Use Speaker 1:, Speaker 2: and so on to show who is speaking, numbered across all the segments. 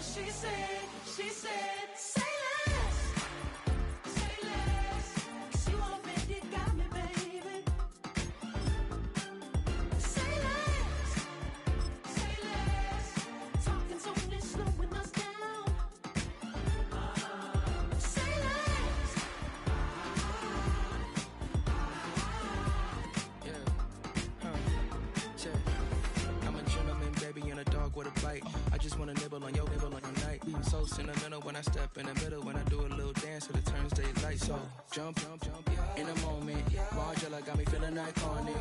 Speaker 1: what she said. She said, say less, say less. 'Cause you already got me, baby. Say less, say less. Talking's only slowing us down. Say less.
Speaker 2: I'm a gentleman, baby, and a dog with a bite. I just wanna nibble on your night. So sentimental when I step in the middle. When I do a little dance, till it turns daylight. So jump, in a moment. Margella got me feeling iconic.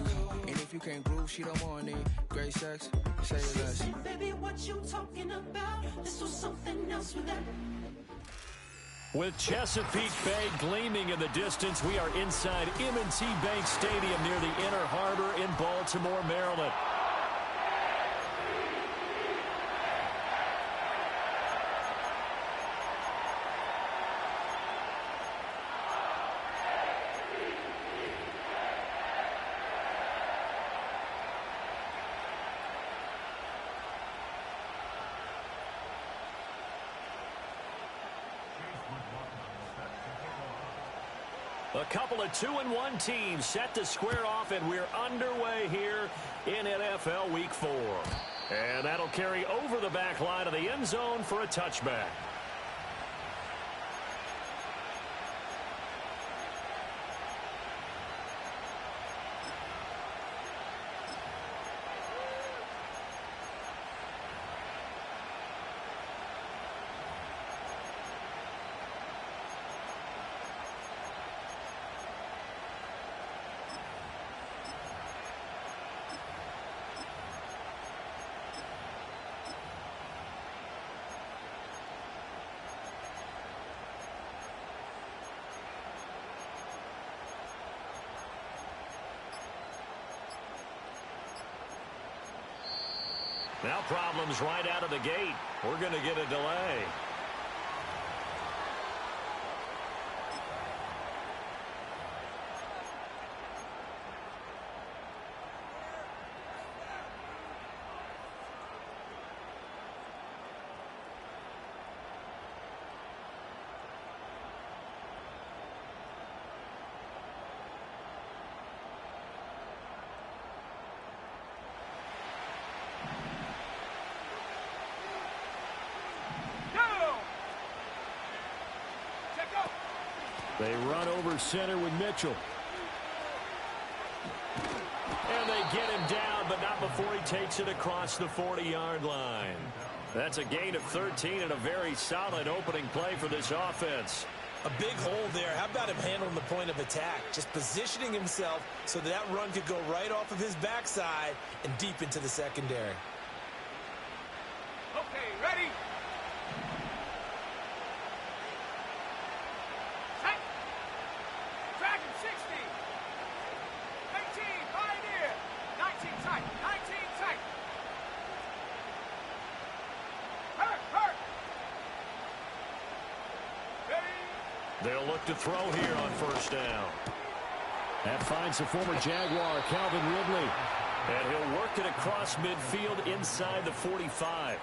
Speaker 2: And if you can't groove, she don't want it. Great sex, say less.
Speaker 1: Baby, what you talking about? This was something else with that.
Speaker 3: With Chesapeake Bay gleaming in the distance, we are inside M&T Bank Stadium near the Inner Harbor in Baltimore, Maryland. A couple of 2-1 teams set to square off, and we're underway here in NFL Week 4. And that'll carry over the back line of the end zone for a touchback. Now problems right out of the gate. We're going to get a delay. They run over center with Mitchell. And they get him down, but not before he takes it across the 40-yard line. That's a gain of 13 and a very solid opening play for this offense.
Speaker 4: A big hole there. How about him handling the point of attack? Just positioning himself so that run could go right off of his backside and deep into the secondary.
Speaker 5: Okay, ready?
Speaker 3: They'll look to throw here on first down.
Speaker 6: That finds the former Jaguar, Calvin Ridley.
Speaker 3: And he'll work it across midfield inside the 45.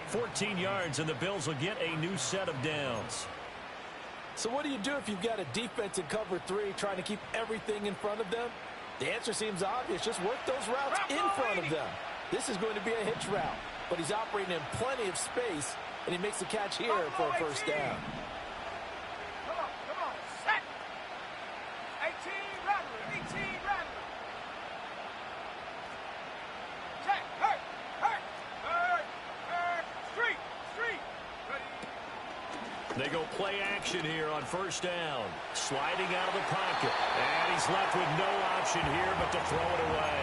Speaker 3: 14 yards, and the Bills will get a new set of downs.
Speaker 4: So what do you do if you've got a defense in cover 3 trying to keep everything in front of them? The answer seems obvious. Just work those routes in front of them. This is going to be a hitch route, but he's operating in plenty of space, and he makes the catch here for a first down.
Speaker 5: Come on, set. 18, Rattler, 18, Rattler. Check, hurt, street. Ready.
Speaker 3: They go play action here on first down. Sliding out of the pocket. And he's left with no option here but to throw it away.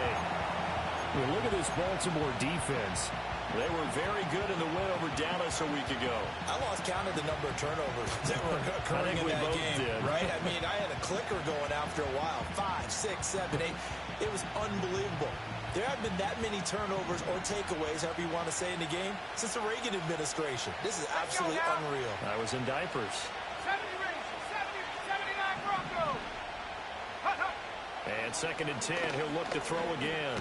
Speaker 6: Well, look at this Baltimore defense.
Speaker 3: They were very good in the win over Dallas a week ago.
Speaker 4: I lost count of the number of turnovers that were occurring in that game,
Speaker 3: did.
Speaker 4: right? I mean, I had a clicker going after a while. 5, 6, 7, 8. It was unbelievable. There have been that many turnovers or takeaways, however you want to say, in the game since the Reagan administration. This is absolutely unreal.
Speaker 3: I was in diapers.
Speaker 5: 70 Rangers, 79 Broncos.
Speaker 3: And 2nd and 10, he'll look to throw again.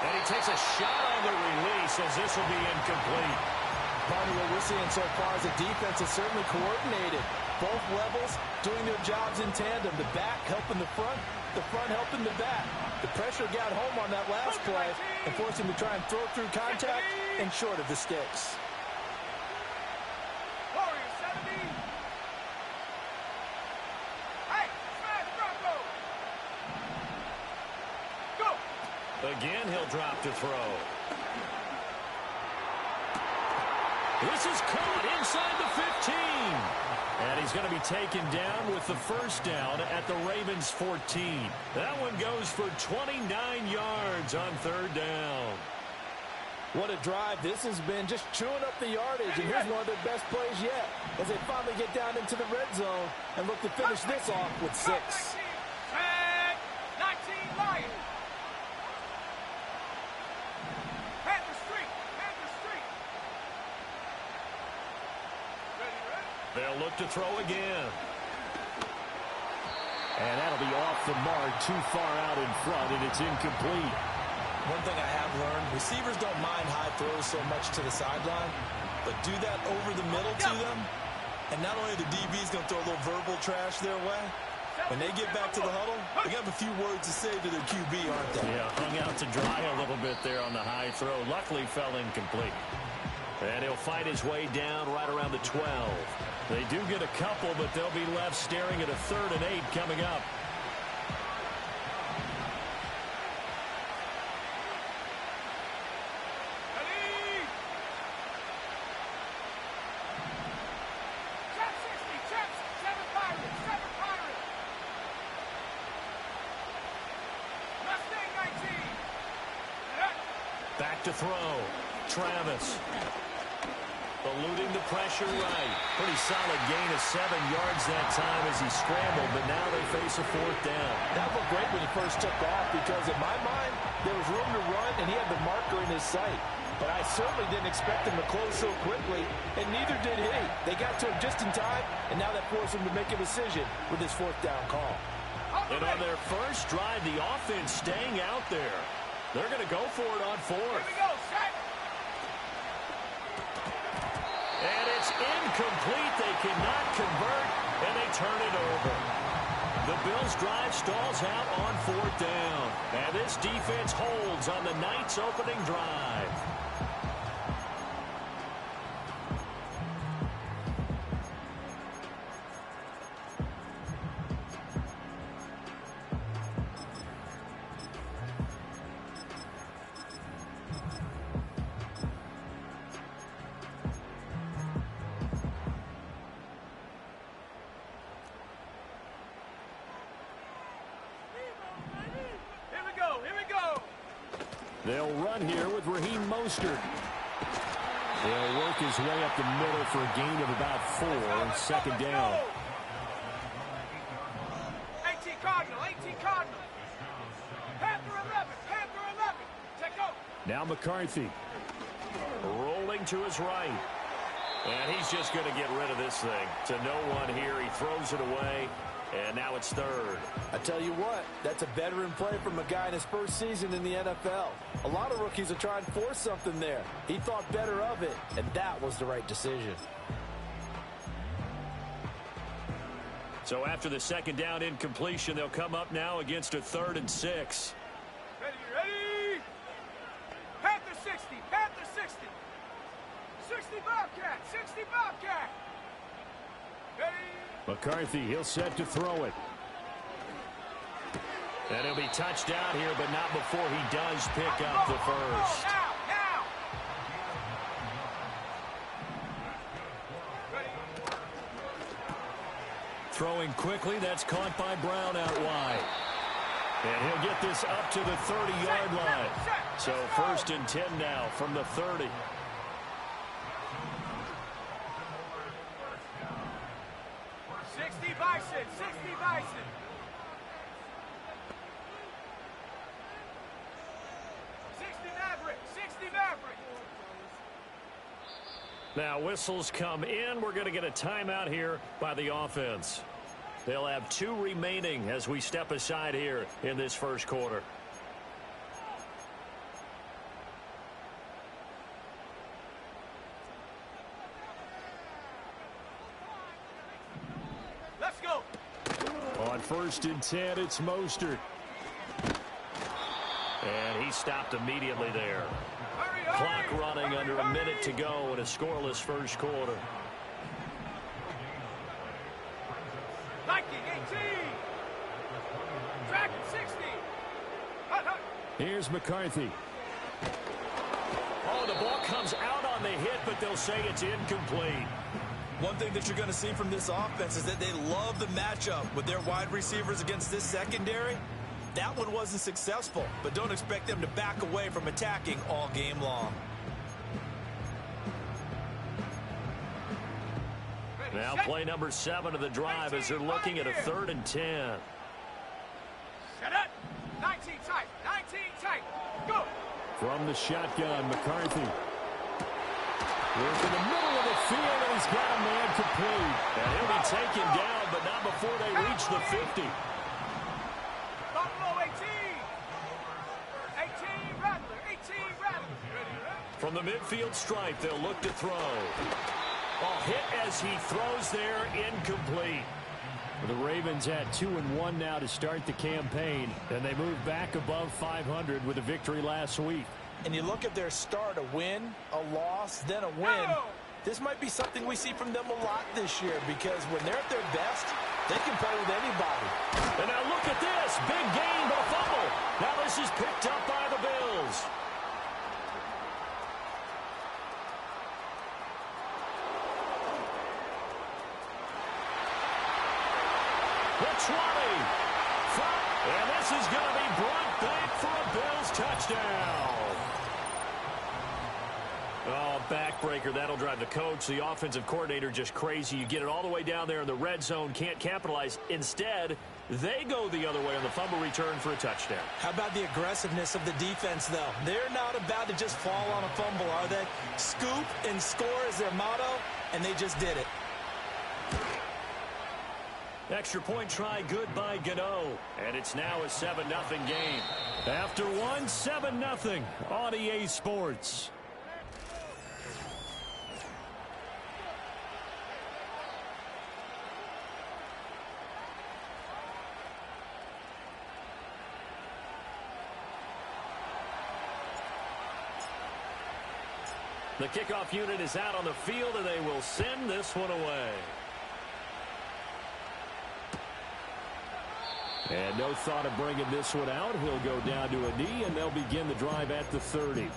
Speaker 3: And he takes a shot on the release as this will be incomplete.
Speaker 4: Barney, what we're seeing so far is the defense is certainly coordinated. Both levels doing their jobs in tandem. The back helping the front helping the back. The pressure got home on that last play and forced him to try and throw through contact and short of the sticks.
Speaker 5: Warriors 70. Hey, smash Bronco. Go.
Speaker 3: Again, he'll drop to throw. This is caught inside the 15. And he's going to be taken down with the first down at the Ravens' 14. That one goes for 29 yards on third down.
Speaker 4: What a drive this has been, just chewing up the yardage. And here's one of their best plays yet as they finally get down into the red zone and look to finish this off with 6.
Speaker 5: 19 Lions. Panther Street. Panther Street. Ready, ready?
Speaker 3: They'll look to throw again. And that'll be off the mark, too far out in front, and it's incomplete.
Speaker 4: One thing I have learned, receivers don't mind high throws so much to the sideline, but do that over the middle to them, and not only the DB's going to throw a little verbal trash their way, when they get back to the huddle, they have a few words to say to their QB, aren't they?
Speaker 3: Yeah, hung out to dry a little bit there on the high throw. Luckily fell incomplete. And he'll fight his way down right around the 12. They do get a couple, but they'll be left staring at a 3rd and 8 coming up.
Speaker 5: Ready? Trap 60, trap 7 Pirates, 7 Pirates. Mustang 19.
Speaker 3: Back to throw. Travis. Eluding the pressure right. Pretty solid gain of 7 yards that time as he scrambled, but now they face a 4th down.
Speaker 4: That looked great when he first took off because in my mind, there was room to run and he had the marker in his sight. But I certainly didn't expect him to close so quickly, and neither did he. They got to him just in time, and now that forced him to make a decision with his 4th down call.
Speaker 3: And on their first drive, the offense staying out there. They're going to go for it on 4th.
Speaker 5: Here we go, set.
Speaker 3: And it's incomplete. They cannot convert, and they turn it over. The Bills' drive stalls out on 4th down. And this defense holds on the Knights' opening drive. They'll run here with Raheem Mostert. They'll work his way up the middle for a gain of about 4 on 2nd down.
Speaker 5: 18 Cardinal, 18 Cardinal. Panther 11, Panther 11. Take go.
Speaker 3: Now McCarthy. Rolling to his right. And he's just going to get rid of this thing. To no one here. He throws it away. And now it's 3rd.
Speaker 4: I tell you what, that's a veteran play from a guy in his first season in the NFL. A lot of rookies are trying to force something there. He thought better of it, and that was the right decision.
Speaker 3: So after the 2nd down incompletion, they'll come up now against a 3rd and 6.
Speaker 5: Ready, ready. Panther 60, Panther 60. 60 Bobcat, 60 Bobcat. Ready.
Speaker 3: McCarthy, he'll set to throw it. And he'll be touched out here, but not before he does pick up the first.
Speaker 5: Now. Ready.
Speaker 3: Throwing quickly, that's caught by Brown out wide. And he'll get this up to the 30-yard line. So 1st and 10 now from the 30.
Speaker 5: Bison, 60 Bison. 60 Maverick, 60 Maverick.
Speaker 3: Now whistles come in. We're going to get a timeout here by the offense. They'll have 2 remaining as we step aside here in this first quarter.
Speaker 6: first and 10, it's Mostert.
Speaker 3: And he stopped immediately there. Clock running under a minute to go in a scoreless first quarter.
Speaker 5: Viking 18. Dragon 60. Hut, hut.
Speaker 6: Here's McCarthy.
Speaker 3: Oh, the ball comes out on the hit, but they'll say it's incomplete.
Speaker 4: One thing that you're going to see from this offense is that they love the matchup with their wide receivers against this secondary. That one wasn't successful, but don't expect them to back away from attacking all game long.
Speaker 3: Now play number 7 of the drive as they're looking at a 3rd and 10.
Speaker 5: Set up. 19 tight. 19 tight. Go.
Speaker 6: From the shotgun, McCarthy. Work in the middle of the field, and he's got a man complete.
Speaker 3: And he'll be taken down, but not before they reach the 50.
Speaker 5: Buffalo 18. 18 Rattler. 18 Rattler.
Speaker 3: From the midfield stripe, they'll look to throw. Ball hit as he throws there, incomplete.
Speaker 6: The Ravens at 2-1 now to start the campaign, and they move back above 500 with a victory last week.
Speaker 4: And you look at their start, a win, a loss, then a win. This might be something we see from them a lot this year, because when they're at their best, they can play with anybody.
Speaker 3: And now look at this. Big gain, but a fumble. Now this is picked up by the Bills. The 20. And this is going to be brought back for a Bills touchdown. Oh, backbreaker. That'll drive the coach, the offensive coordinator, just crazy. You get it all the way down there in the red zone, can't capitalize. Instead, they go the other way on the fumble return for a touchdown.
Speaker 4: How about the aggressiveness of the defense, though? They're not about to just fall on a fumble, are they? Scoop and score is their motto, and they just did it.
Speaker 3: Extra point try good by Gano. And it's now a 7-0 game.
Speaker 6: After one, 7-0 on EA Sports.
Speaker 3: The kickoff unit is out on the field, and they will send this one away.
Speaker 6: And no thought of bringing this one out. He'll go down to a knee, and they'll begin the drive at the 30.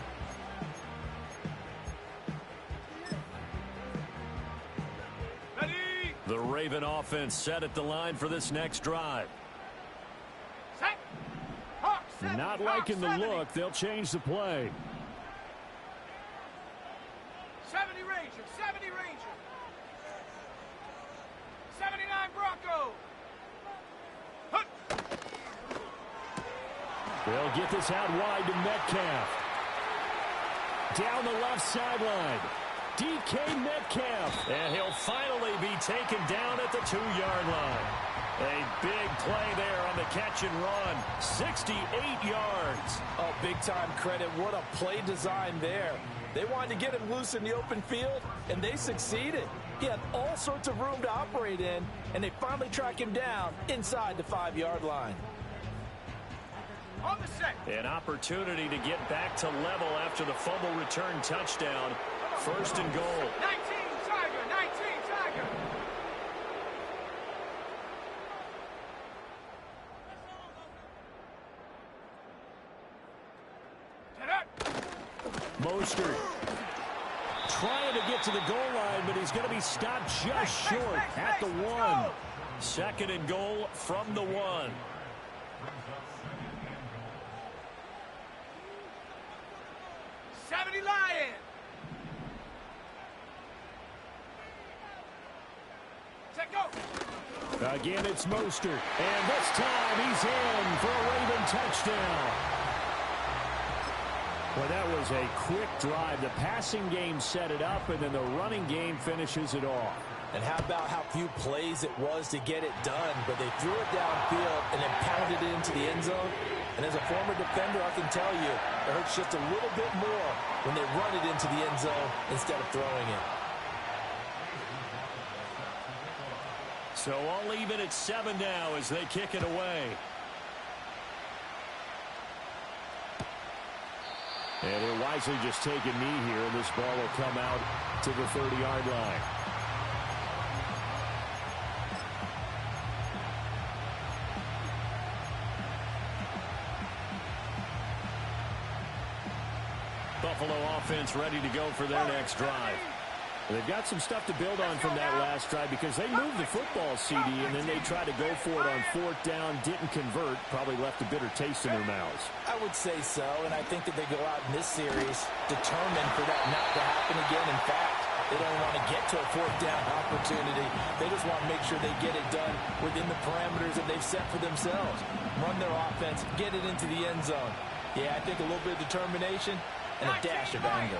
Speaker 5: Ready.
Speaker 3: The Raven offense set at the line for this next drive.
Speaker 5: Set. Hawk 70.
Speaker 6: Not
Speaker 5: Hawk
Speaker 6: liking the
Speaker 5: 70.
Speaker 6: look. They'll change the play.
Speaker 5: 70 Ranger. 70 Ranger. 79 Bronco. Hut.
Speaker 6: They'll get this out wide to Metcalf. Down the left sideline. DK Metcalf.
Speaker 3: And he'll finally be taken down at the 2-yard line. A big play there on the catch and run. 68 yards.
Speaker 4: Oh, big-time credit. What a play design there. They wanted to get him loose in the open field, and they succeeded. He had all sorts of room to operate in, and they finally track him down inside the 5-yard line.
Speaker 5: On the set.
Speaker 3: An opportunity to get back to level after the fumble return touchdown. 1st and goal.
Speaker 5: 19 Tiger. 19 Tiger. Set up.
Speaker 6: Mostert trying to get to the goal line, but he's going to be stopped just short at the 1.
Speaker 3: 2nd and goal from the 1.
Speaker 5: Lion. Set go.
Speaker 6: Again, it's Mostert. And this time he's in for a Raven touchdown. Well, that was a quick drive. The passing game set it up, and then the running game finishes it off.
Speaker 4: And how about how few plays it was to get it done, but they threw it downfield and then pounded it into the end zone. And as a former defender, I can tell you, it hurts just a little bit more when they run it into the end zone instead of throwing it.
Speaker 3: So all even at 7 now as they kick it away.
Speaker 6: And he'll wisely just take a knee here, and this ball will come out to the 30-yard line.
Speaker 3: Buffalo offense ready to go for their next drive.
Speaker 6: They've got some stuff to build on from that last drive because they moved the football, CD, and then they tried to go for it on 4th down, didn't convert, probably left a bitter taste in their mouths.
Speaker 4: I would say so, and I think that they go out in this series determined for that not to happen again. In fact, they don't want to get to a 4th down opportunity. They just want to make sure they get it done within the parameters that they've set for themselves. Run their offense, get it into the end zone. Yeah, I think a little bit of determination and a dash of anger.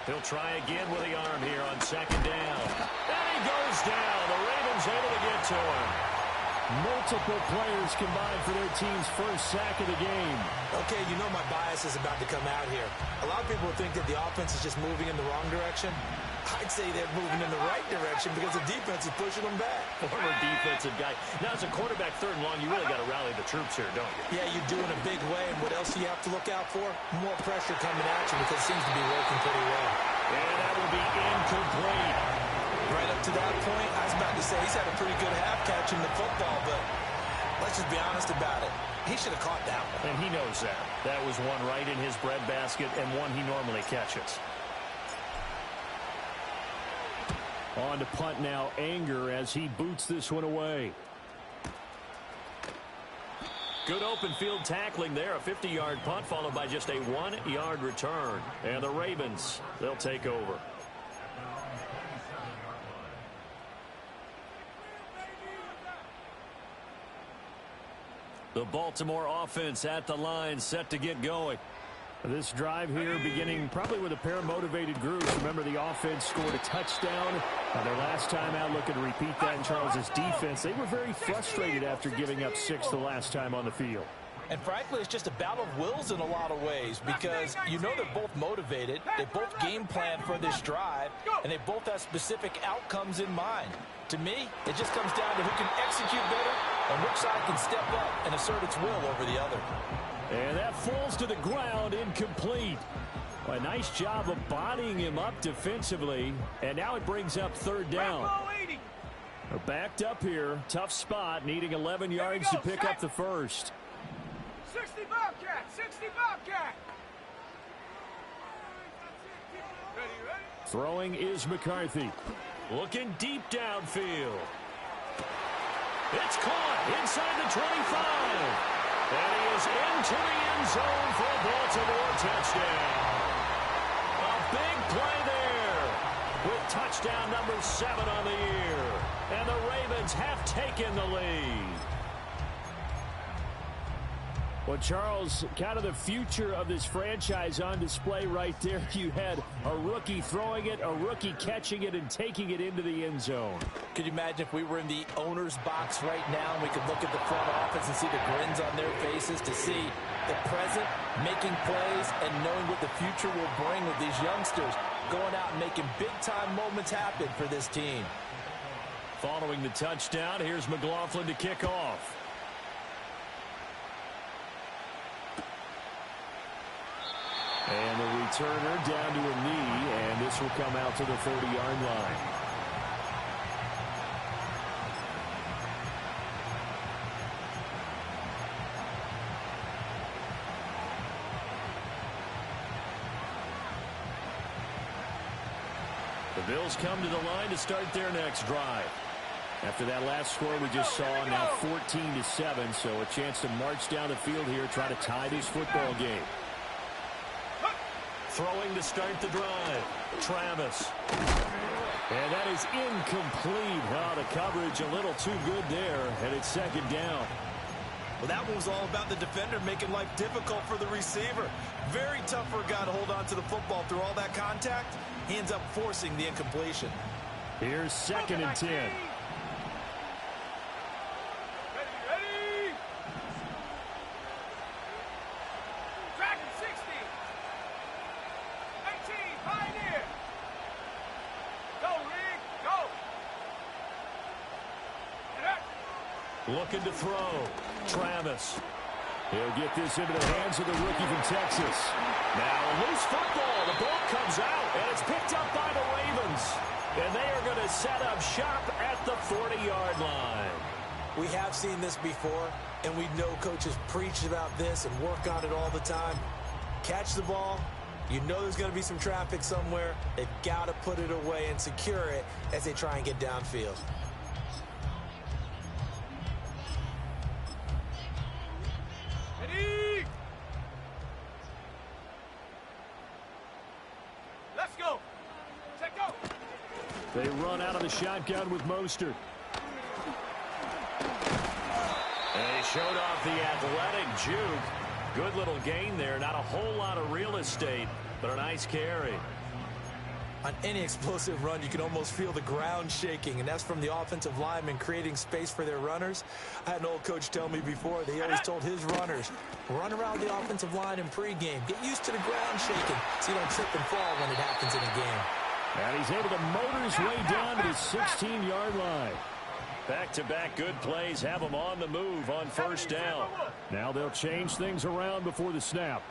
Speaker 3: He'll try again with the arm here on 2nd down. And he goes down. The Ravens able to get to him.
Speaker 6: Multiple players combined for their team's first sack of the game.
Speaker 7: Okay, you know my bias is about to come out here. A lot of people think that the offense is just moving in the wrong direction. I'd say they're moving in the right direction because the defense is pushing them back.
Speaker 3: Former defensive guy. Now, as a quarterback 3rd and long, you really got to rally the troops here, don't you?
Speaker 7: Yeah, you do in a big way. And what else do you have to look out for? More pressure coming at you because it seems to be working pretty well.
Speaker 3: And that will be incomplete.
Speaker 7: Right up to that point, I was about to say he's had a pretty good half catching the football, but let's just be honest about it. He should have caught that one.
Speaker 3: And he knows that. That was one right in his breadbasket and one he normally catches.
Speaker 6: On to punt now, Anger, as he boots this one away.
Speaker 3: Good open field tackling there. A 50-yard punt followed by just a 1-yard return. And the Ravens, they'll take over. The Baltimore offense at the line, set to get going.
Speaker 6: This drive here beginning probably with a pair of motivated groups. Remember, the offense scored a touchdown their last time out. Looking to repeat that in Charles's defense. They were very frustrated after giving up 6 the last time on the field.
Speaker 4: And frankly, it's just a battle of wills in a lot of ways because you know they're both motivated, they both game plan for this drive, and they both have specific outcomes in mind. To me, it just comes down to who can execute better and which side can step up and assert its will over the other.
Speaker 6: And that falls to the ground, incomplete. A nice job of bodying him up defensively, and now it brings up 3rd down. They're backed up here, tough spot, needing 11 yards to pick up the first.
Speaker 5: 60 Bobcat, 60 Bobcat. Ready?
Speaker 6: Throwing is McCarthy.
Speaker 3: Looking deep downfield. It's caught inside the 25. And he is into the end zone for a Baltimore touchdown. A big play there with touchdown number 7 on the year. And the Ravens have taken the lead.
Speaker 6: Well, Charles, kind of the future of this franchise on display right there. You had a rookie throwing it, a rookie catching it, and taking it into the end zone.
Speaker 4: Could you imagine if we were in the owner's box right now and we could look at the front office and see the grins on their faces to see the present, making plays, and knowing what the future will bring with these youngsters going out and making big-time moments happen for this team.
Speaker 3: Following the touchdown, here's McLaughlin to kick off.
Speaker 6: And the returner down to a knee, and this will come out to the 30-yard line.
Speaker 3: The Bills come to the line to start their next drive.
Speaker 6: After that last score we just saw, now 14-7, so a chance to march down the field here, try to tie this football game.
Speaker 3: Throwing to start the drive. Travis.
Speaker 6: And that is incomplete. Oh, the coverage a little too good there, and it's 2nd down.
Speaker 7: Well, that one was all about the defender making life difficult for the receiver. Very tough for a guy to hold on to the football through all that contact. He ends up forcing the incompletion.
Speaker 6: Here's 2nd and 10.
Speaker 5: Ready.
Speaker 6: Looking to throw. Travis. He'll get this into the hands of the rookie from Texas.
Speaker 3: Now loose football. The ball comes out, and it's picked up by the Ravens. And they are going to set up shop at the 40-yard line.
Speaker 7: We have seen this before, and we know coaches preach about this and work on it all the time. Catch the ball. You know there's going to be some traffic somewhere. They've got to put it away and secure it as they try and get downfield.
Speaker 5: Ready? Let's go. Check go.
Speaker 6: They run out of the shotgun with Mostert.
Speaker 3: And he showed off the athletic juke. Good little gain there. Not a whole lot of real estate, but a nice carry.
Speaker 7: On any explosive run, you can almost feel the ground shaking, and that's from the offensive linemen creating space for their runners. I had an old coach tell me before, they always told his runners, run around the offensive line in pregame. Get used to the ground shaking so you don't trip and fall when it happens in a game.
Speaker 6: And he's able to motor his way down to the 16-yard line.
Speaker 3: Back-to-back good plays have them on the move on first down.
Speaker 6: Now they'll change things around before the snap.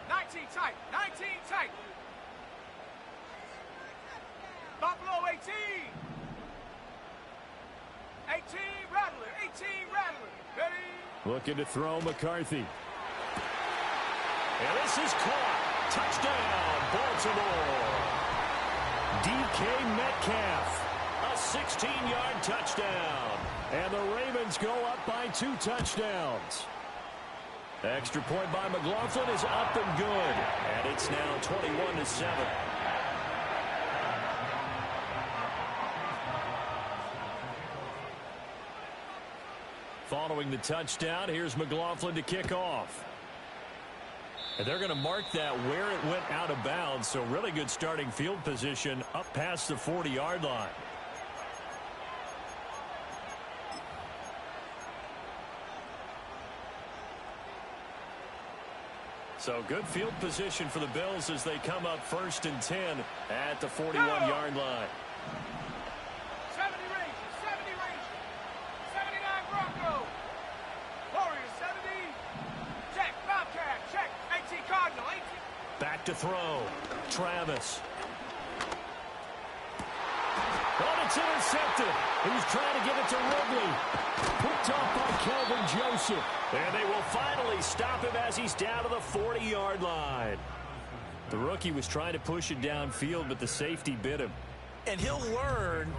Speaker 5: 19 tight. 19 tight. Buffalo 18. 18 Rattler. 18 Rattler. Ready?
Speaker 6: Looking to throw McCarthy.
Speaker 3: And this is caught. Touchdown, Baltimore.
Speaker 6: DK Metcalf.
Speaker 3: A 16-yard touchdown.
Speaker 6: And the Ravens go up by 2 touchdowns. Extra point by McLaughlin is up and good.
Speaker 3: And it's now 21-7.
Speaker 6: Following the touchdown, here's McLaughlin to kick off.
Speaker 3: And they're going to mark that where it went out of bounds. So really good starting field position up past the 40-yard line. So good field position for the Bills as they come up 1st and 10 at the 41-yard line.
Speaker 5: 70 Rangers. 70 Rangers. 79 Broncos. Warriors 70. Check. Bobcat. Check. 18 Cardinal. 18.
Speaker 3: Back to throw. Travis.
Speaker 6: Oh, it's intercepted. He was trying to get it to Ridley. Picked off by Kelvin Joseph.
Speaker 3: And they will finally stop him as he's down to the 40-yard line.
Speaker 6: The rookie was trying to push it downfield, but the safety bit him.
Speaker 7: And he'll learn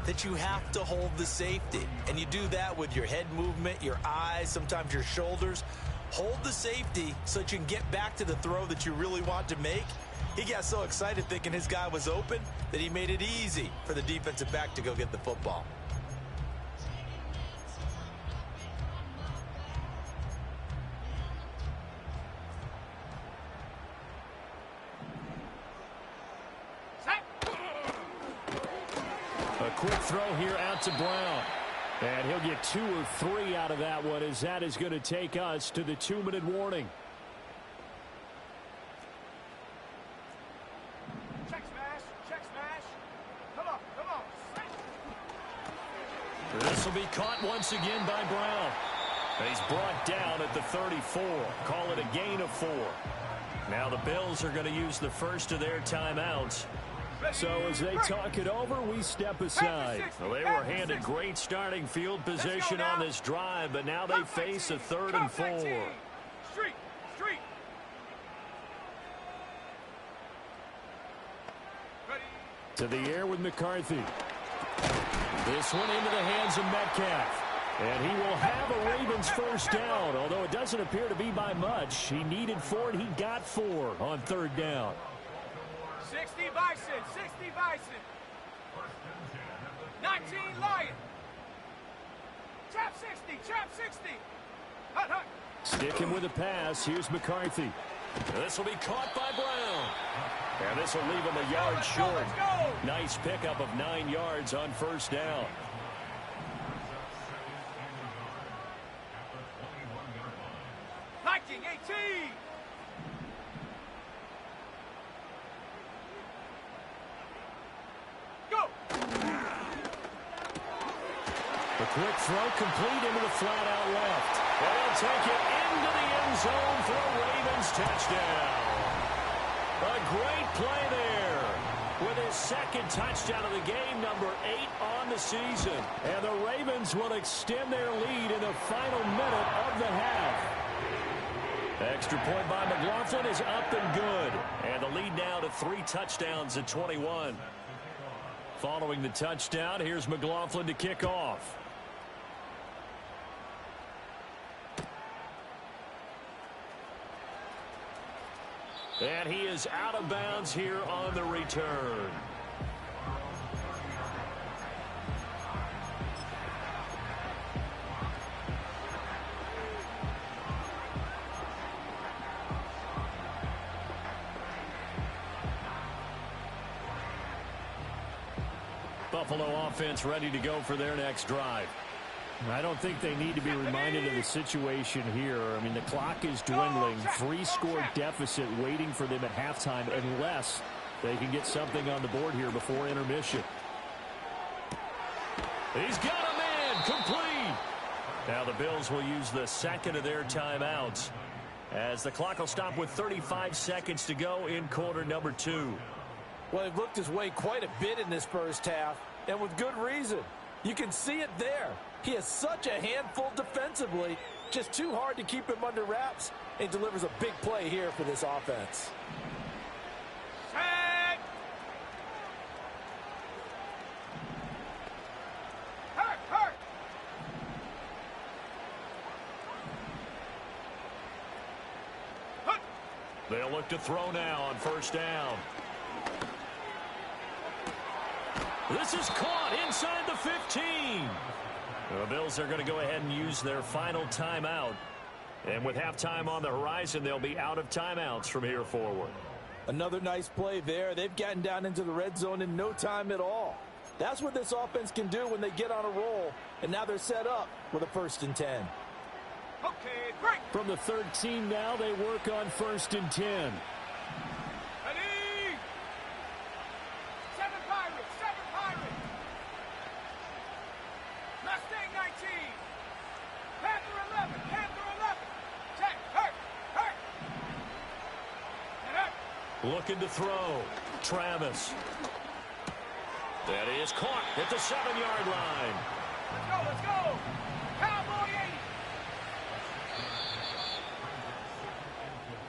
Speaker 7: that you have to hold the safety. And you do that with your head movement, your eyes, sometimes your shoulders. Hold the safety so that you can get back to the throw that you really want to make. He got so excited thinking his guy was open that he made it easy for the defensive back to go get the football.
Speaker 6: A quick throw here out to Brown. And he'll get 2 or 3 out of that one, as that is going to take us to the 2-minute warning.
Speaker 5: Check smash. Check smash. Come on. Come on.
Speaker 3: This will be caught once again by Brown. He's brought down at the 34. Call it a gain of 4. Now the Bills are going to use the first of their timeouts.
Speaker 6: So as they talk it over, we step aside.
Speaker 3: Well, they were handed great starting field position on this drive, but now they face a 3rd and 4.
Speaker 5: Street. Street. Ready?
Speaker 6: To the air with McCarthy. This one into the hands of Metcalf. And he will have a Ravens first down, although it doesn't appear to be by much. He needed 4, and he got 4 on 3rd down.
Speaker 5: 60 Bison. 60 Bison. 19 Lion. Trap 60. Trap 60. Hut, hut.
Speaker 6: Sticking with the pass. Here's McCarthy.
Speaker 3: This will be caught by Brown. And this will leave him a yard short.
Speaker 5: Let's go.
Speaker 3: Nice pickup of 9 yards on first down.
Speaker 5: Viking 18. Go.
Speaker 6: The quick throw complete into the flat out left.
Speaker 3: They'll take it into the end zone for a Ravens touchdown. A great play there with his second touchdown of the game, number 8 on the season.
Speaker 6: And the Ravens will extend their lead in the final minute of the half. Extra point by McLaughlin is up and good.
Speaker 3: And the lead now to 3 touchdowns at 21.
Speaker 6: Following the touchdown, here's McLaughlin to kick off.
Speaker 3: And he is out of bounds here on the return. Buffalo offense ready to go for their next drive.
Speaker 6: I don't think they need to be reminded of the situation here. I mean, the clock is dwindling. 3-score deficit waiting for them at halftime unless they can get something on the board here before intermission.
Speaker 3: He's got him in. Complete. Now the Bills will use the second of their timeouts as the clock will stop with 35 seconds to go in quarter number 2.
Speaker 4: Well, he looked his way quite a bit in this first half, and with good reason. You can see it there. He has such a handful defensively, just too hard to keep him under wraps, and delivers a big play here for this offense.
Speaker 5: Set. Hurt.
Speaker 3: They'll look to throw now on first down. This is caught inside the 15. The Bills are going to go ahead and use their final timeout. And with halftime on the horizon, they'll be out of timeouts from here forward.
Speaker 4: Another nice play there. They've gotten down into the red zone in no time at all. That's what this offense can do when they get on a roll. And now they're set up with a 1st and 10.
Speaker 5: Okay, great.
Speaker 6: From the 13 now, they work on 1st and 10.
Speaker 5: Ready? 7 Pirates. Mustang 19. Panther 11. Check. Hurt. Get up.
Speaker 3: Looking to throw. Travis. That is caught at the 7-yard line.
Speaker 5: Let's go. Cowboy 80.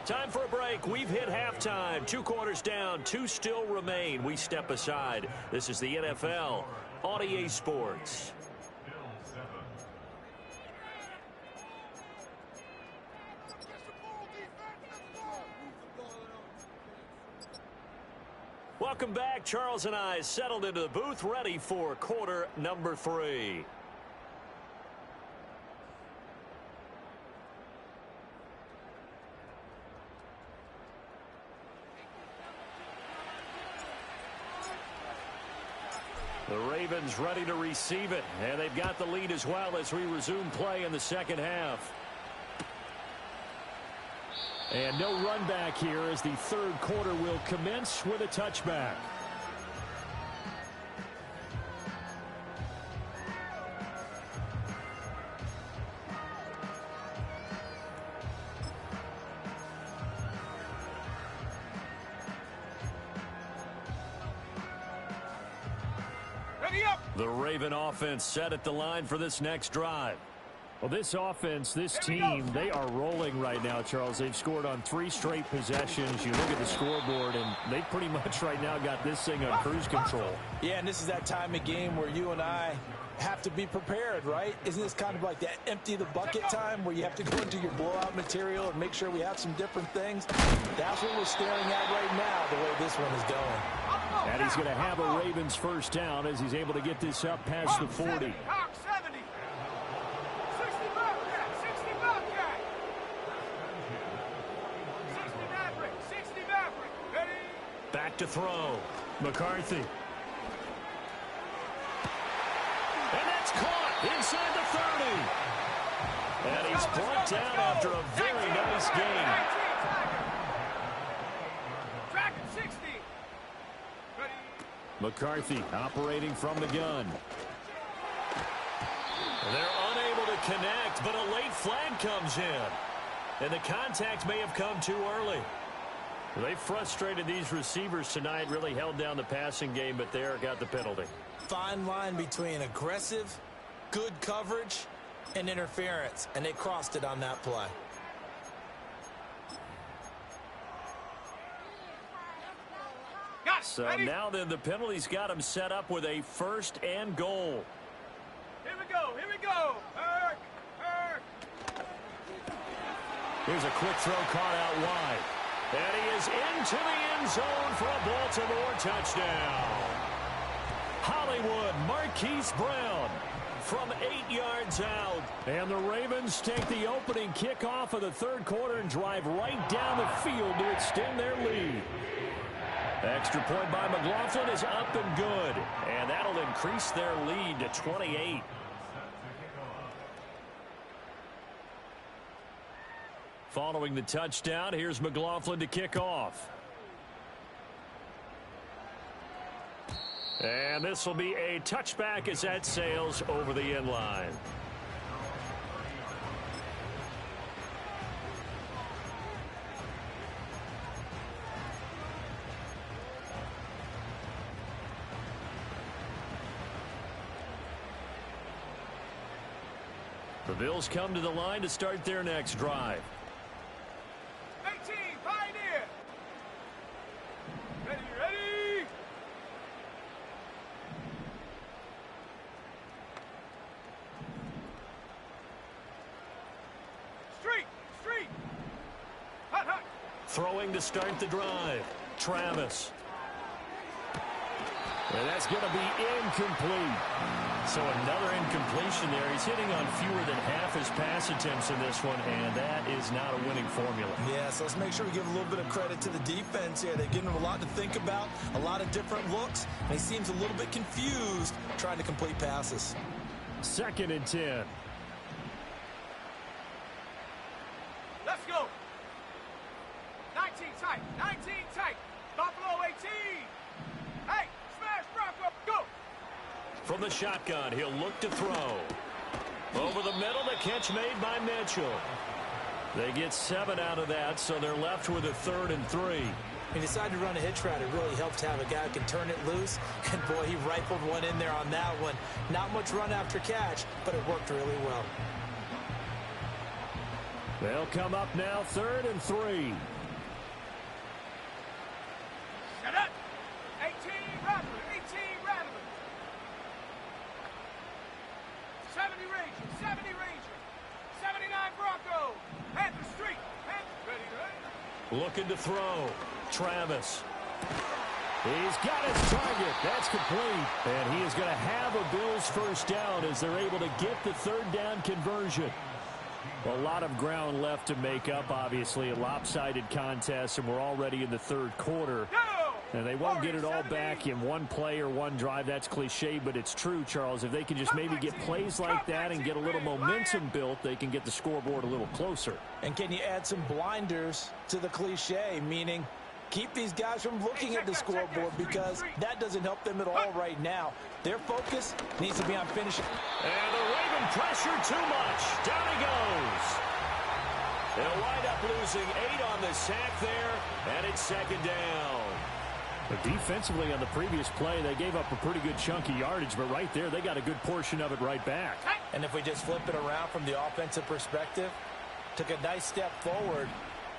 Speaker 3: Time for a break. We've hit halftime. 2 quarters down. 2 still remain. We step aside. This is the NFL on EA Sports. Welcome back. Charles and I settled into the booth, ready for quarter number 3. The Ravens ready to receive it, and they've got the lead as well as we resume play in the second half.
Speaker 6: And no run back here as the third quarter will commence with a touchback.
Speaker 5: Ready up.
Speaker 3: The Raven offense set at the line for this next drive.
Speaker 6: Well, this offense, this team, they are rolling right now, Charles. They've scored on 3 straight possessions. You look at the scoreboard, and they pretty much right now got this thing on cruise control.
Speaker 4: Yeah, and this is that time of game where you and I have to be prepared, right? Isn't this kind of like that empty the bucket time where you have to go into your blowout material and make sure we have some different things? That's what we're staring at right now, the way this one is going.
Speaker 6: And he's going to have a Ravens first down as he's able to get this up past the 40.
Speaker 5: Hawk 70. 60 Bobcat. 60 Bobcat. 60 Maverick. Ready?
Speaker 3: Back to throw.
Speaker 6: McCarthy.
Speaker 3: And that's caught inside the 30. And he's brought down after a very nice game.
Speaker 5: Dragon 60. Ready?
Speaker 6: McCarthy operating from the gun.
Speaker 3: connect, but a late flag comes in. And the contact may have come too early.
Speaker 6: They frustrated these receivers tonight, really held down the passing game, but there got the penalty.
Speaker 7: Fine line between aggressive, good coverage, and interference, and they crossed it on that play.
Speaker 6: So now then the penalty's got him set up with a 1st and goal.
Speaker 5: Here we go, here we go.
Speaker 6: Here's a quick throw caught out wide.
Speaker 3: And he is into the end zone for a Baltimore touchdown. Hollywood Marquise Brown from 8 yards out.
Speaker 6: And the Ravens take the opening kickoff of the 3rd quarter and drive right down the field to extend their lead. Extra point by McLaughlin is up and good. And that'll increase their lead to 28. Following the touchdown, here's McLaughlin to kick off.
Speaker 3: And this will be a touchback as that sails over the end line.
Speaker 6: The Bills come to the line to start their next drive.
Speaker 5: 18, Pioneer. Ready, ready. Street. Hot.
Speaker 3: Throwing to start the drive. Travis.
Speaker 6: And that's going to be incomplete. So another incompletion there. He's hitting on fewer than half his pass attempts in this one, and that is not a winning formula.
Speaker 7: Yeah, so let's make sure we give a little bit of credit to the defense here. They've given him a lot to think about, a lot of different looks, and he seems a little bit confused trying to complete passes.
Speaker 6: 2nd and 10.
Speaker 5: Let's go. 19 tight. Buffalo 18. Hey, smash Bronco, go.
Speaker 3: From the shotgun, he'll look to throw. Over the middle, the catch made by Mitchell. They get 7 out of that, so they're left with a 3rd and 3.
Speaker 7: He decided to run a hitch route. It really helped to have a guy who can turn it loose. And, boy, he rifled one in there on that one. Not much run after catch, but it worked really well.
Speaker 6: They'll come up now 3rd and 3.
Speaker 5: Shut up. 18 Rattler. 70 Ranger. 79 Bronco. Panther Street. Ready.
Speaker 3: Looking to throw. Travis.
Speaker 6: He's got his target. That's complete. And he is going to have a Bills 1st down as they're able to get the 3rd down conversion. A lot of ground left to make up, obviously. A lopsided contest, and we're already in the 3rd quarter. And they won't get it all back in one play or one drive. That's cliche, but it's true, Charles. If they can just maybe get plays like that and get a little momentum built, they can get the scoreboard a little closer.
Speaker 7: And can you add some blinders to the cliche, meaning keep these guys from looking at the scoreboard, because that doesn't help them at all right now. Their focus needs to be on finishing.
Speaker 3: And the Raven pressure too much. Down he goes. They'll wind up losing 8 on the sack there, and it's 2nd down.
Speaker 6: But defensively on the previous play, they gave up a pretty good chunk of yardage, but right there, they got a good portion of it right back.
Speaker 7: And if we just flip it around from the offensive perspective, took a nice step forward,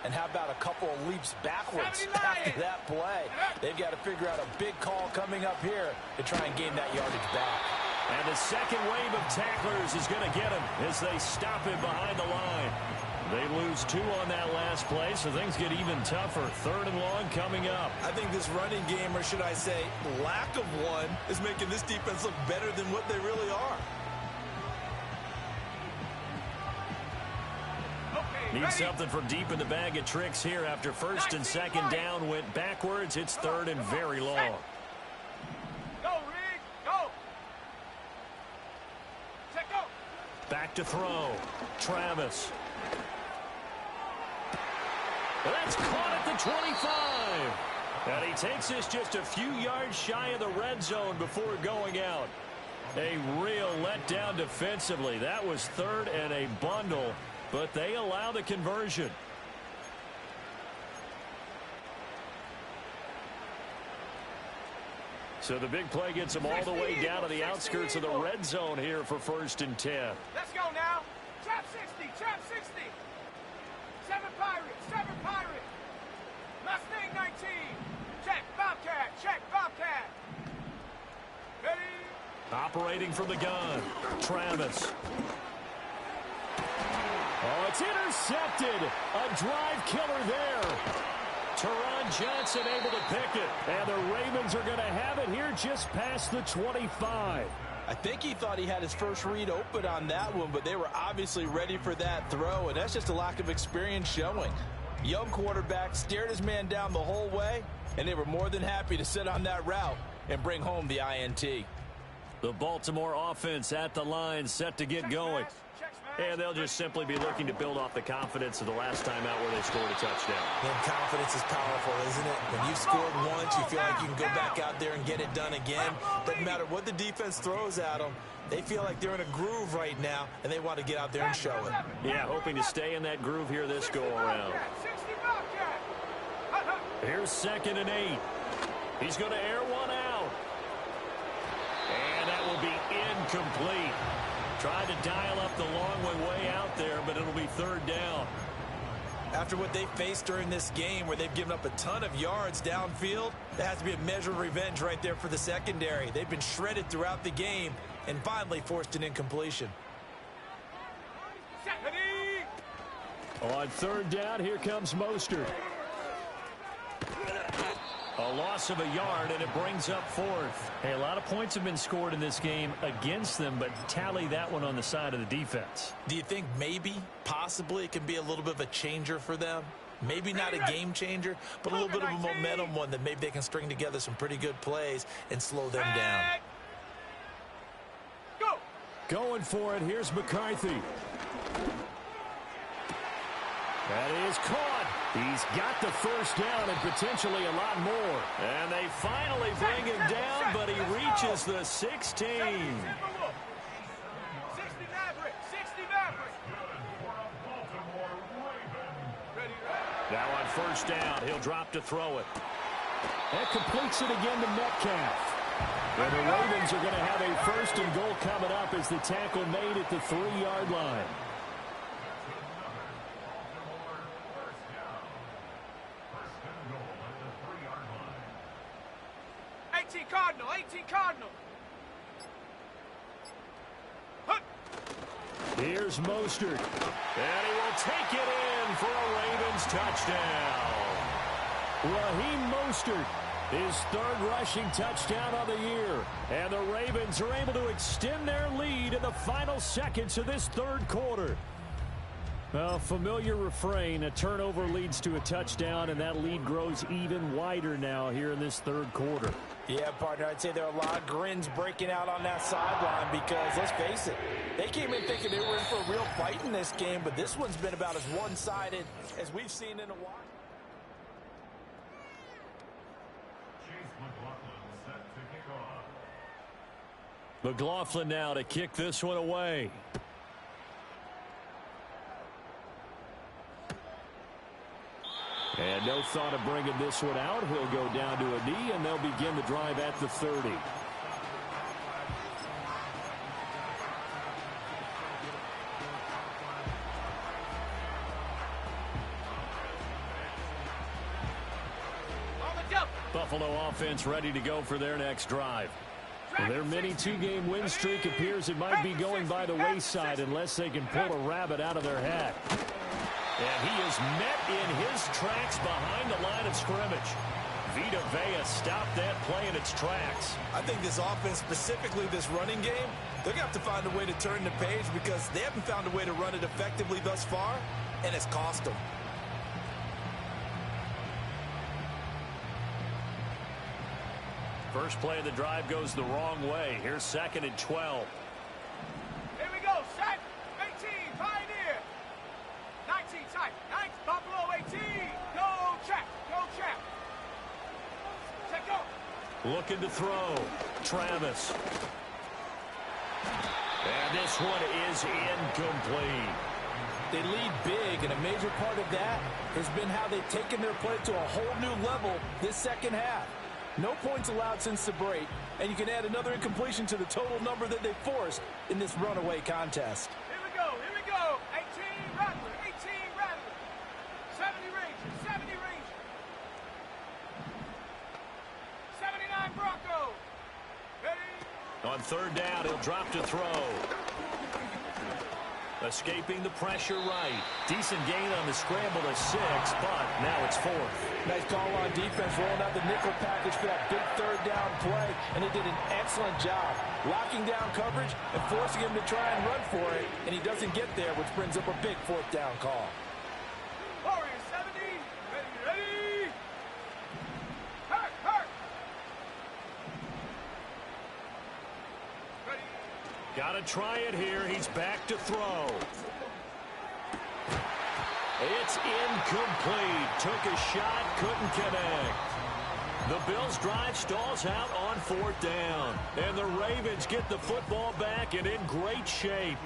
Speaker 7: and how about a couple of leaps backwards after that play? They've got to figure out a big call coming up here to try and gain that yardage back.
Speaker 3: And the second wave of tacklers is going to get him as they stop him behind the line. They lose 2 on that last play, so things get even tougher. 3rd and long coming up.
Speaker 7: I think this running game, or should I say lack of one, is making this defense look better than what they really are.
Speaker 3: Need something from deep in the bag of tricks here after 1st and 2nd down went backwards. It's 3rd and very long.
Speaker 5: Go, Rig, go. Check go.
Speaker 3: Back to throw. Travis. That's caught at the 25. And he takes this just a few yards shy of the red zone before going out.
Speaker 6: A real letdown defensively. That was third and a bundle, but they allow the conversion. So the big play gets them all the way down to the outskirts of the red zone here for 1st and 10.
Speaker 5: Let's go now. Trap 60, trap 60. 7 Pirates, 7 Pirates. Mustang 19. Check, Bobcat, check, Bobcat. Ready?
Speaker 6: Operating from the gun, Travis. Oh, it's intercepted. A drive killer there. Teron Johnson able to pick it. And the Ravens are going to have it here just past the 25.
Speaker 7: I think he thought he had his first read open on that one, but they were obviously ready for that throw, and that's just a lack of experience showing. Young quarterback stared his man down the whole way, and they were more than happy to sit on that route and bring home the INT.
Speaker 6: The Baltimore offense at the line, set to get going. And they'll just simply be looking to build off the confidence of the last time out where they scored a touchdown.
Speaker 7: And confidence is powerful, isn't it? When you've scored once, you feel like you can go back out there and get it done again. Doesn't matter what the defense throws at them. They feel like they're in a groove right now, and they want to get out there and show it.
Speaker 6: Yeah, hoping to stay in that groove here this go-around. Here's 2nd and 8. He's going to air one out. And that will be incomplete. Tried to dial up the long way out there, but it'll be 3rd down.
Speaker 7: After what they faced during this game where they've given up a ton of yards downfield, that has to be a measure of revenge right there for the secondary. They've been shredded throughout the game and finally forced an incompletion.
Speaker 6: On 3rd down, here comes Mostert. A loss of a yard, and it brings up 4th. Hey, a lot of points have been scored in this game against them, but tally that one on the side of the defense.
Speaker 7: Do you think maybe, possibly, it can be a little bit of a changer for them? Maybe not a game changer, but a little bit of a momentum one that maybe they can string together some pretty good plays and slow them down.
Speaker 5: Go!
Speaker 6: Going for it, here's McCarthy. That is caught. He's got the 1st down and potentially a lot more. And they finally bring him down, but he reaches the 16.
Speaker 5: 60 Maverick, 60 Maverick.
Speaker 6: Now on 1st down, he'll drop to throw it. That completes it again to Metcalf. And the Ravens are going to have a 1st and goal coming up as the tackle made at the 3-yard line.
Speaker 5: 18 Cardinal, 18 Cardinal.
Speaker 6: Here's Mostert. And he will take it in for a Ravens touchdown. Raheem Mostert, his 3rd rushing touchdown of the year. And the Ravens are able to extend their lead in the final seconds of this 3rd quarter. A familiar refrain, a turnover leads to a touchdown, and that lead grows even wider now here in this 3rd quarter.
Speaker 7: Yeah, partner, I'd say there are a lot of grins breaking out on that sideline because, let's face it, they came in thinking they were in for a real fight in this game, but this one's been about as one-sided as we've seen in a while.
Speaker 6: McLaughlin now to kick this one away. And no thought of bringing this one out. He'll go down to a knee, and they'll begin the drive at the 30. Buffalo offense ready to go for their next drive. Their mini 2-game win streak appears it might be going by the wayside unless they can pull a rabbit out of their hat. And he is met in his tracks behind the line of scrimmage. Vita Vea stopped that play in its tracks.
Speaker 7: I think this offense, specifically this running game, they're going to have to find a way to turn the page because they haven't found a way to run it effectively thus far, and it's cost them.
Speaker 6: First play of the drive goes the wrong way. Here's 2nd and 12.
Speaker 5: Here we go, set. 18, Pioneer. 19, tight. 9, Buffalo 18. Go, check. Go, check. Check, go.
Speaker 6: Looking to throw. Travis.
Speaker 3: this one is incomplete.
Speaker 4: They lead big, and a major part of that has been how they've taken their play to a whole new level this second half. No points allowed since the break, and you can add another incompletion to the total number that they forced in this runaway contest.
Speaker 5: Here we go, 18 Rattler, 18 Rattler. 70 Rangers, 70 Rangers. 79 Broncos. Ready?
Speaker 3: On third down, he'll drop to throw. Escaping the pressure right. Decent gain on the scramble to 6, but now it's 4th.
Speaker 4: Nice call on defense, rolling out the nickel package for that big third down play, and they did an excellent job locking down coverage and forcing him to try and run for it, and he doesn't get there, which brings up a big 4th down call.
Speaker 5: Warriors 70, ready. Hurt. Ready.
Speaker 3: Got to try it here. He's back to throw. It's incomplete. Took a shot, couldn't connect. The Bills' drive stalls out on 4th down. And the Ravens get the football back and in great shape.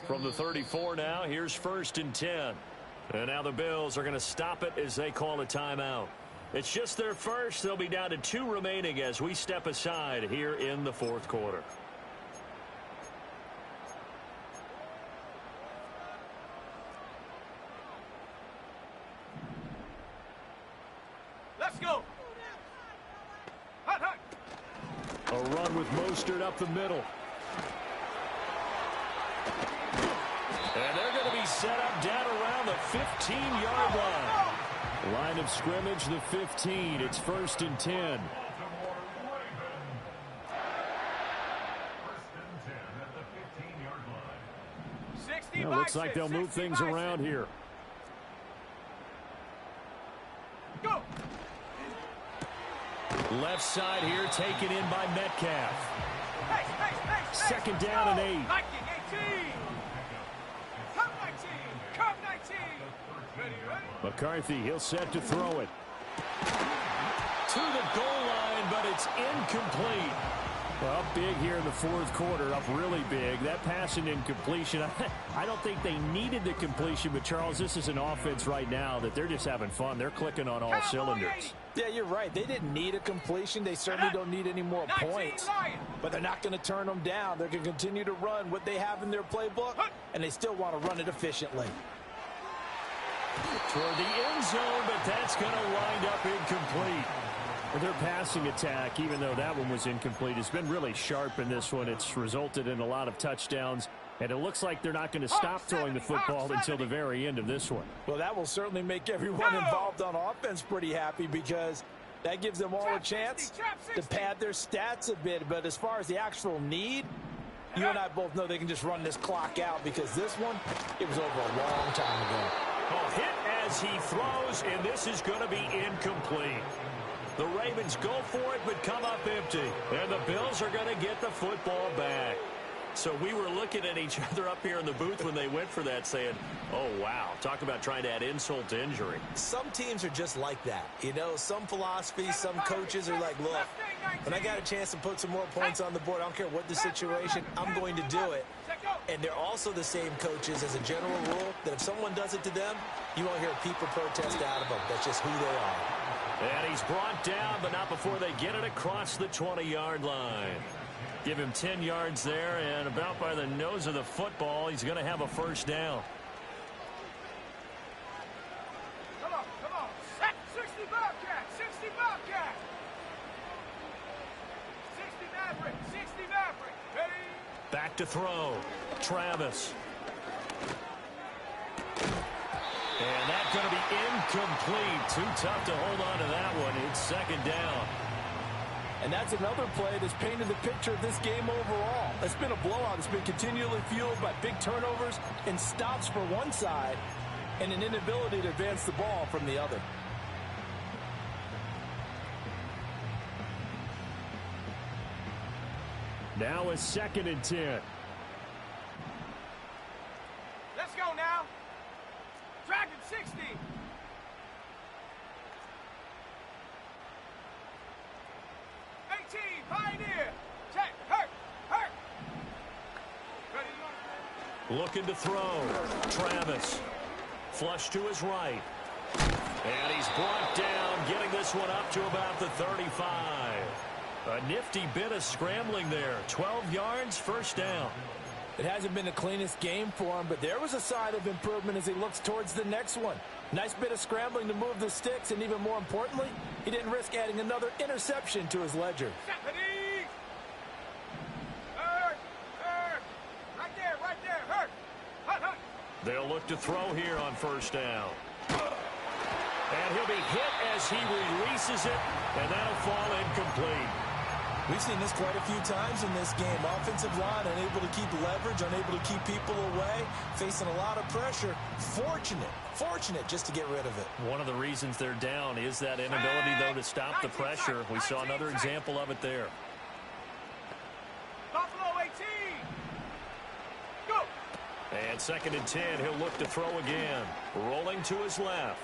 Speaker 3: From the 34 now, here's 1st and 10. And now the Bills are going to stop it as they call a timeout. It's just their first. They'll be down to 2 remaining as we step aside here in the 4th quarter.
Speaker 5: Let's go. Hut.
Speaker 6: A run with Mostert up the middle.
Speaker 3: And they're going to be set up down around the 15-yard line.
Speaker 6: Line of scrimmage, the 15. It's 1st and 10. Well, looks like they'll move things around here.
Speaker 5: Go.
Speaker 6: Left side here taken in by Metcalf.
Speaker 5: Hey.
Speaker 6: 2nd down and 8.
Speaker 5: 19, 18. Come 19. Ready.
Speaker 6: McCarthy, he'll set to throw it. To the goal line, but it's incomplete. Well, big here in the 4th quarter, up really big. That pass and incompletion, I don't think they needed the completion, but Charles, this is an offense right now that they're just having fun. They're clicking on all cylinders.
Speaker 4: Yeah, you're right. They didn't need a completion. They certainly don't need any more points. But they're not going to turn them down. They're going to continue to run what they have in their playbook, and they still want to run it efficiently.
Speaker 6: Toward the end zone, but that's going to wind up incomplete. Their passing attack, even though that one was incomplete, has been really sharp in this one. It's resulted in a lot of touchdowns, and it looks like they're not going to stop throwing the football until the very end of this one.
Speaker 4: Well, that will certainly make everyone involved on offense pretty happy because that gives them all a chance to pad their stats a bit. But as far as the actual need, you and I both know they can just run this clock out because this one, it was over a long time ago.
Speaker 3: Oh, hit as he throws, and this is going to be incomplete. The Ravens go for it, but come up empty. And the Bills are going to get the football back. So we were looking at each other up here in the booth when they went for that saying, oh, wow, talk about trying to add insult to injury.
Speaker 7: Some teams are just like that. You know, some philosophies, some coaches are like, look, when I got a chance to put some more points on the board, I don't care what the situation, I'm going to do it. And they're also the same coaches as a general rule that if someone does it to them, you won't hear a peep or protest out of them. That's just who they are.
Speaker 3: And he's brought down, but not before they get it across the 20-yard line. Give him 10 yards there, and about by the nose of the football, he's going to have a 1st down.
Speaker 5: Come on. 60 Bobcat, 60 Bobcat. 60 Maverick. Ready?
Speaker 3: Back to throw. Travis. And that's going to be incomplete. Too tough to hold on to that one. It's 2nd down.
Speaker 4: And that's another play that's painted the picture of this game overall. It's been a blowout. It's been continually fueled by big turnovers and stops for one side and an inability to advance the ball from the other.
Speaker 6: Now a 2nd and 10.
Speaker 5: Let's go now. Dragon 60. 18, Pioneer. Check, hurt. Ready.
Speaker 3: Looking to throw. Travis. Flush to his right. And he's brought down, getting this one up to about the 35. A nifty bit of scrambling there. 12 yards, first down.
Speaker 4: It hasn't been the cleanest game for him, but there was a sign of improvement as he looks towards the next one. Nice bit of scrambling to move the sticks, and even more importantly, he didn't risk adding another interception to his ledger.
Speaker 5: Stephanie! Hurt! Right there, hurt! Hut!
Speaker 3: They'll look to throw here on first down. And he'll be hit as he releases it, and that'll fall incomplete.
Speaker 7: We've seen this quite a few times in this game. Offensive line unable to keep leverage, unable to keep people away, facing a lot of pressure. Fortunate just to get rid of it.
Speaker 3: One of the reasons they're down is that inability, though, to stop the pressure. We saw another example of it there.
Speaker 5: Buffalo 18! Go!
Speaker 3: And 2nd and 10, he'll look to throw again. Rolling to his left.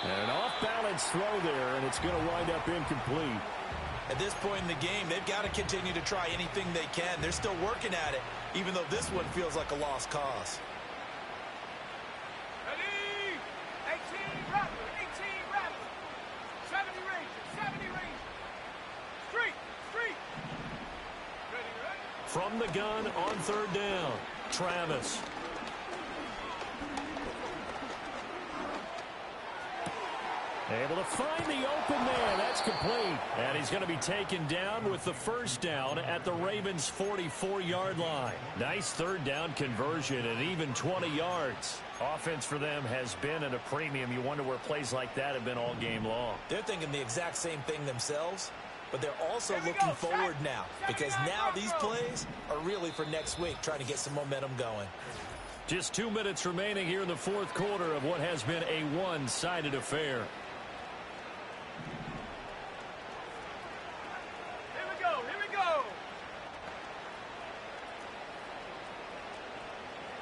Speaker 6: And an off-balance throw there, and it's going to wind up incomplete.
Speaker 7: At this point in the game, they've got to continue to try anything they can. They're still working at it, even though this one feels like a lost cause.
Speaker 5: Ready! 18 Rattler! 70 Rangers! Street! Ready?
Speaker 3: From the gun on 3rd down, Travis. Able to find the open man. That's complete. And he's going to be taken down with the first down at the Ravens' 44-yard line. Nice 3rd down conversion and even 20 yards. Offense for them has been at a premium. You wonder where plays like that have been all game long.
Speaker 7: They're thinking the exact same thing themselves, but they're also looking forward now, because now these plays are really for next week, trying to get some momentum going.
Speaker 3: Just 2 minutes remaining here in the 4th quarter of what has been a one-sided affair.
Speaker 5: Here we go!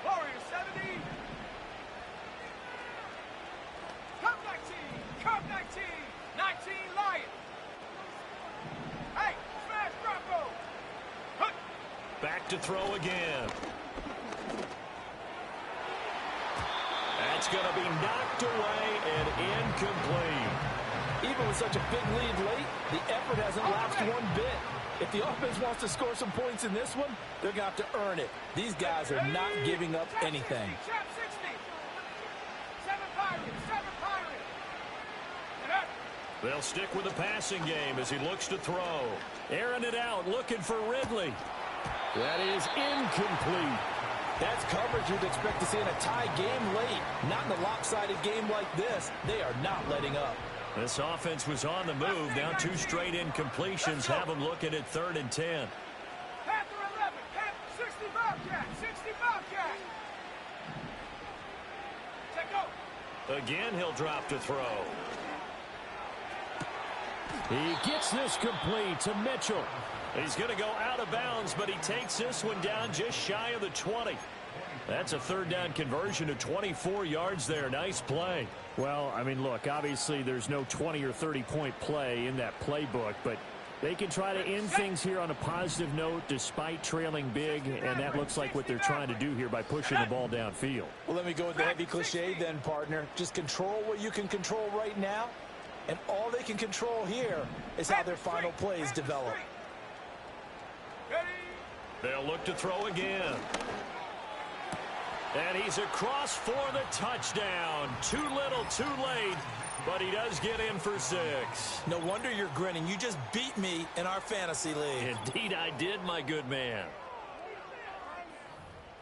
Speaker 5: Warriors 70! Cup 19! 19 Lions! Hey, smash Bronco!
Speaker 3: Back to throw again. That's going to be knocked away and incomplete.
Speaker 4: Even with such a big lead late, the effort hasn't lapsed one bit. If the offense wants to score some points in this one, they're going to have to earn it. These guys are not giving up anything.
Speaker 5: Trap 60! 7 Pirates!
Speaker 3: They'll stick with the passing game as he looks to throw. Airing it out, looking for Ridley.
Speaker 6: That is incomplete.
Speaker 4: That's coverage you'd expect to see in a tie game late. Not in a lopsided game like this. They are not letting up.
Speaker 3: This offense was on the move. Now 2 straight incompletions have them looking at 3rd and 10.
Speaker 5: Panther 11, Panther 60 Bobcat, 60 Bobcat. Check go.
Speaker 3: Again, he'll drop to throw.
Speaker 6: He gets this complete to Mitchell.
Speaker 3: He's going to go out of bounds, but he takes this one down just shy of the 20. That's a 3rd down conversion of 24 yards there. Nice play.
Speaker 6: Well, I mean, look, obviously there's no 20 or 30-point play in that playbook, but they can try to end things here on a positive note despite trailing big, and that looks like what they're trying to do here by pushing the ball downfield.
Speaker 4: Well, let me go with the heavy cliche then, partner. Just control what you can control right now, and all they can control here is how their final plays develop.
Speaker 3: They'll look to throw again. And he's across for the touchdown. Too little, too late, but he does get in for 6.
Speaker 7: No wonder you're grinning. You just beat me in our fantasy league.
Speaker 3: Indeed I did, my good man.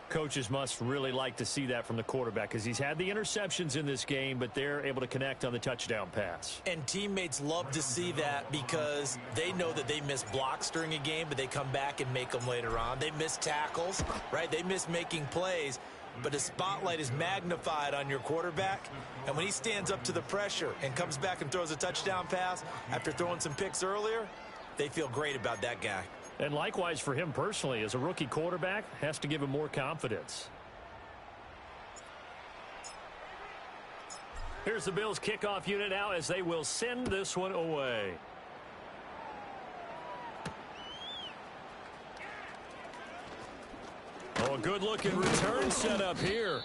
Speaker 3: Coaches must really like to see that from the quarterback because he's had the interceptions in this game, but they're able to connect on the touchdown pass.
Speaker 7: And teammates love to see that because they know that they miss blocks during a game, but they come back and make them later on. They miss tackles, right? They miss making plays, but the spotlight is magnified on your quarterback. And when he stands up to the pressure and comes back and throws a touchdown pass after throwing some picks earlier, they feel great about that guy.
Speaker 6: And likewise for him personally, as a rookie quarterback, has to give him more confidence. Here's the Bills kickoff unit now as they will send this one away. Oh, a good-looking return set up here.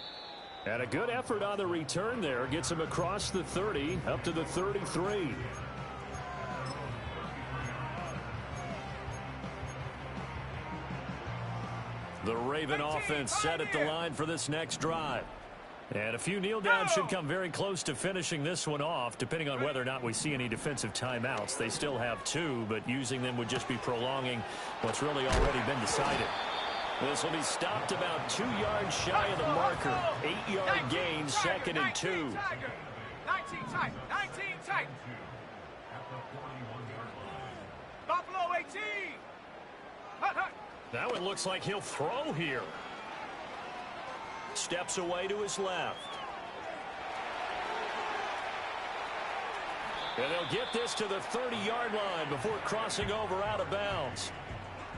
Speaker 6: And a good effort on the return there. Gets him across the 30, up to the 33. The Raven offense set at the line for this next drive. And a few kneel downs should come very close to finishing this one off, depending on whether or not we see any defensive timeouts. They still have 2, but using them would just be prolonging what's really already been decided. This will be stopped about 2 yards shy of the marker. 8-yard gain, 2nd and 2.
Speaker 5: 19 tight, 19 tight. Buffalo 18. Hut, hut.
Speaker 6: Now it looks like he'll throw here. Steps away to his left. And they'll get this to the 30-yard line before crossing over out of bounds.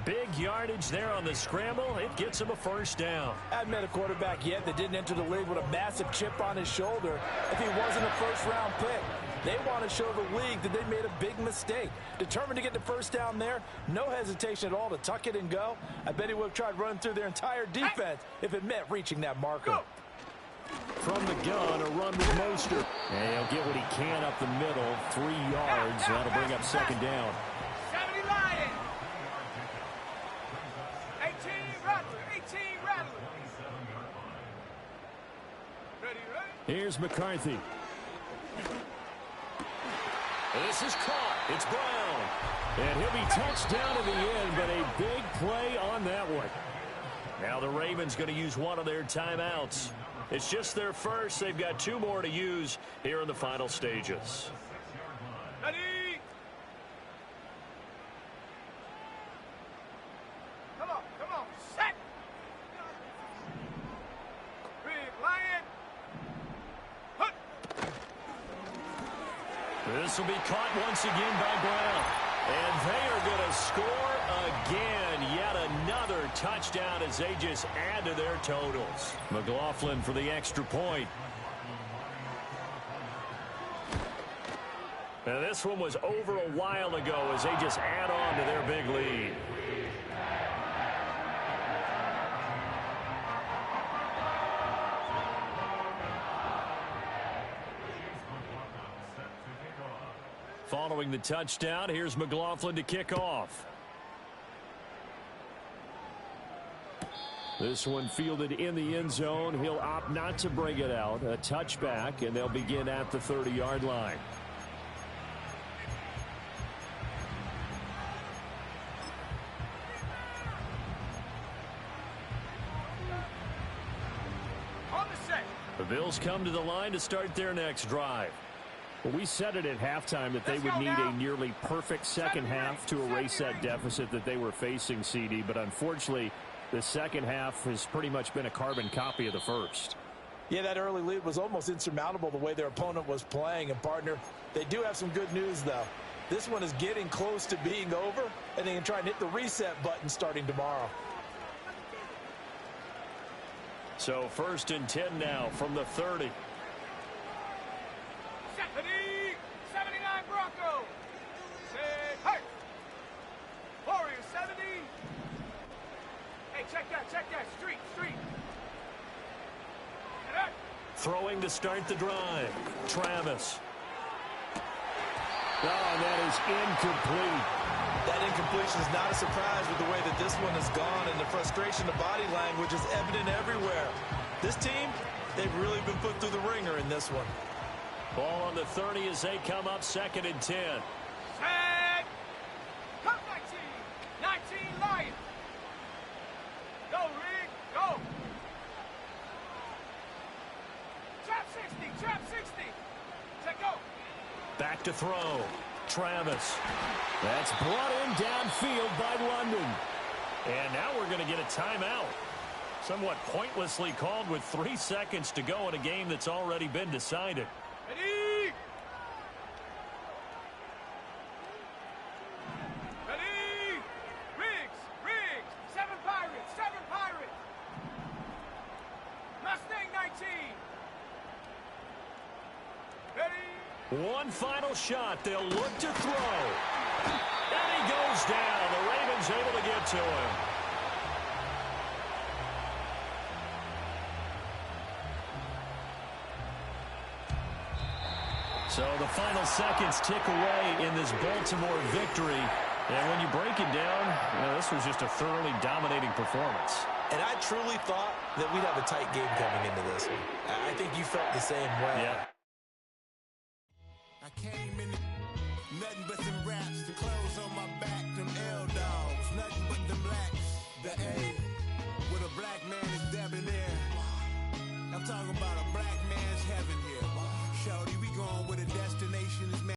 Speaker 6: Big yardage there on the scramble. It gets him a first down.
Speaker 4: I haven't met a quarterback yet that didn't enter the league with a massive chip on his shoulder if he wasn't a first-round pick. They want to show the league that they made a big mistake. Determined to get the first down there, no hesitation at all to tuck it and go. I bet he would have tried running through their entire defense if it meant reaching that marker.
Speaker 6: From the gun, a run with Mostert. And he'll get what he can up the middle, 3 yards. That'll bring up 2nd down.
Speaker 5: 70 Lions. 18 Rattler. 18 Rattler. Ready, ready?
Speaker 6: Here's McCarthy. This is caught. It's Brown. And he'll be touched down to the end, but a big play on that one. Now the Ravens going to use one of their timeouts. It's just their first. They've got 2 more to use here in the final stages.
Speaker 5: Ready? Come on, set. Big Lion. Hut.
Speaker 6: This will be caught once again by Brown. And they are going to score again. Yet another touchdown as they just add to their totals. McLaughlin for the extra point. Now this one was over a while ago as they just add on to their big lead. Following the touchdown, here's McLaughlin to kick off. This one fielded in the end zone. He'll opt not to bring it out. A touchback, and they'll begin at the 30-yard line.
Speaker 5: On the set.
Speaker 6: The Bills come to the line to start their next drive. Well, we said it at halftime that they would need a nearly perfect second half to erase that deficit that they were facing, CD. But unfortunately, the second half has pretty much been a carbon copy of the first.
Speaker 4: Yeah, that early lead was almost insurmountable the way their opponent was playing. And, partner, they do have some good news, though. This one is getting close to being over, and they can try and hit the reset button starting tomorrow.
Speaker 6: So 1st and 10 now from the 30.
Speaker 5: 79 Bronco. Say, hey. Warriors 70. Hey, check that. Street. Get up.
Speaker 6: Throwing to start the drive. Travis. Oh, that is incomplete.
Speaker 7: That incompletion is not a surprise with the way that this one has gone, and the frustration, the body language is evident everywhere. This team, they've really been put through the ringer in this one.
Speaker 6: Ball on the 30 as they come up 2nd and 10.
Speaker 5: Set. Come 19. 19 Lions. Go, Rick. Go. Trap 60. Check go.
Speaker 6: Back to throw. Travis. That's brought in downfield by London. And now we're going to get a timeout. Somewhat pointlessly called with 3 seconds to go in a game that's already been decided.
Speaker 5: Ready.
Speaker 3: One final shot. They'll look to throw. And he goes down. The Ravens able to get to him.
Speaker 6: So the final seconds tick away in this Baltimore victory. And when you break it down, this was just a thoroughly dominating performance.
Speaker 7: And I truly thought that we'd have a tight game coming into this one. I think you felt the same way.
Speaker 6: Yeah.
Speaker 8: I came in nothing but some raps, the clothes on my back, them L dogs, nothing but them blacks. The A, with a black man is dabbing in.